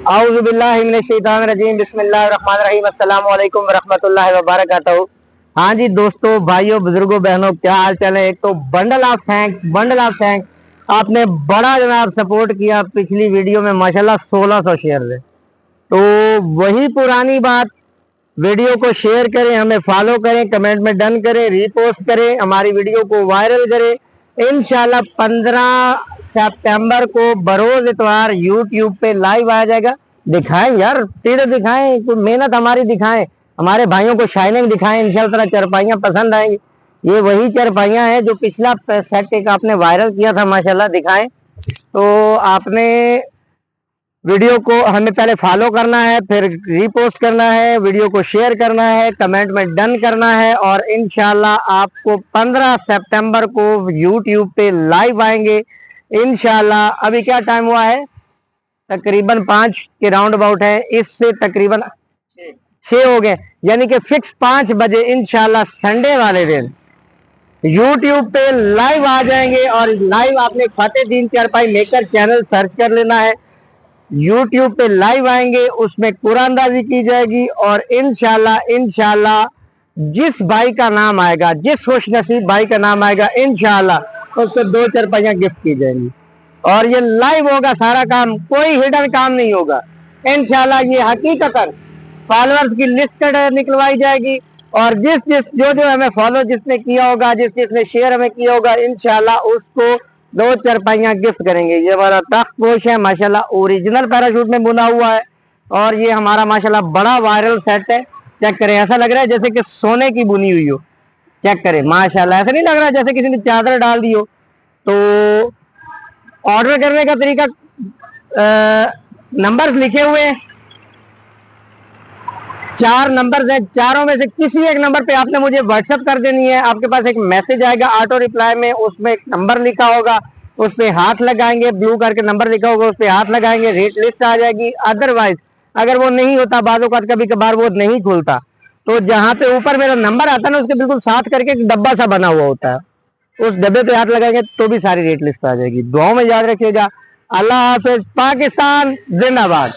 औज़ुबिल्लाहि मिनश्शैतानिर्रजीम बिस्मिल्लाहिर्रहमानिर्रहीम अस्सलामु अलैकुम वरहमतुल्लाहि वबरकातुहू। हाँ जी दोस्तों, भाइयों, बुजुर्गों, बहनों, क्या हाल चाल है। एक तो बंडल ऑफ थैंक। आपने बड़ा जनाब सपोर्ट किया पिछली वीडियो में, माशाल्लाह 1600 शेयर है। तो वही पुरानी बात, वीडियो को शेयर करें, हमें फॉलो करें, कमेंट में डन करें, रीपोस्ट करें, हमारी वीडियो को वायरल करें। इंशाल्लाह 15 सितंबर को बरोज इतवार यूट्यूब पे लाइव आ जाएगा। दिखाएं यार, टीढ़े दिखाएं, कुछ मेहनत हमारी दिखाएं, हमारे भाइयों को शाइनिंग दिखाएं। इंशाल्लाह चरपाइयाँ पसंद आएंगी। ये वही चरपाइयाँ हैं जो पिछला सेट एक आपने वायरल किया था, माशाल्लाह दिखाएं। तो आपने वीडियो को हमें पहले फॉलो करना है, फिर रीपोस्ट करना है, वीडियो को शेयर करना है, कमेंट में डन करना है, और इंशाल्लाह आपको 15 सितंबर को यूट्यूब पे लाइव आएंगे इंशाल्लाह। अभी क्या टाइम हुआ है, तकरीबन 5 के राउंड अबाउट है, इससे तकरीबन 6 हो गए, यानी कि फिक्स 5 बजे इंशाल्लाह संडे वाले दिन यूट्यूब पे लाइव आ जाएंगे। और लाइव आपने फतेह दीन चरपाई मेकर चैनल सर्च कर लेना है, यूट्यूब पे लाइव आएंगे, उसमें कुरानदाजी की जाएगी, और इंशाल्लाह जिस भाई का नाम आएगा, जिस खुश नसीब भाई का नाम आएगा, इंशाल्लाह उसको 2 चरपाइयाँ गिफ्ट की जाएंगी। और ये लाइव होगा सारा काम, कोई हिडन काम नहीं होगा। इंशाल्लाह ये हकीकतन फॉलोअर्स की लिस्ट निकलवाई जाएगी, और जो हमें फॉलो जिसने किया होगा, जिसने शेयर हमें किया होगा, इंशाल्लाह उसको 2 चरपाइयाँ गिफ्ट करेंगे। ये हमारा तख्त पोश है, माशाल्लाह ओरिजिनल पैराशूट में बुना हुआ है, और ये हमारा माशाल्लाह बड़ा वायरल सेट है। चेक करें, ऐसा लग रहा है जैसे कि सोने की बुनी हुई हो। चेक करें माशाल्लाह, ऐसा नहीं लग रहा जैसे किसी ने चादर डाल दी हो। तो ऑर्डर करने का तरीका, नंबर लिखे हुए हैं, 4 नंबर है, चारों में से किसी एक नंबर पे आपने मुझे व्हाट्सएप कर देनी है। आपके पास एक मैसेज आएगा ऑटो रिप्लाई में, उसमें एक नंबर लिखा होगा, उस पे हाथ लगाएंगे, ब्लू करके नंबर लिखा होगा, उस पे हाथ लगाएंगे, रेट लिस्ट आ जाएगी। अदरवाइज अगर वो नहीं होता, बाजू का कभी कभार वो नहीं खुलता, तो जहाँ पे ऊपर मेरा नंबर आता है ना, उसके बिल्कुल साथ करके एक डब्बा सा बना हुआ होता है, उस डब्बे पे हाथ लगाएंगे तो भी सारी रेट लिस्ट आ जाएगी। दुआओं में याद रखिएगा। अल्लाह हाफिज, पाकिस्तान जिंदाबाद।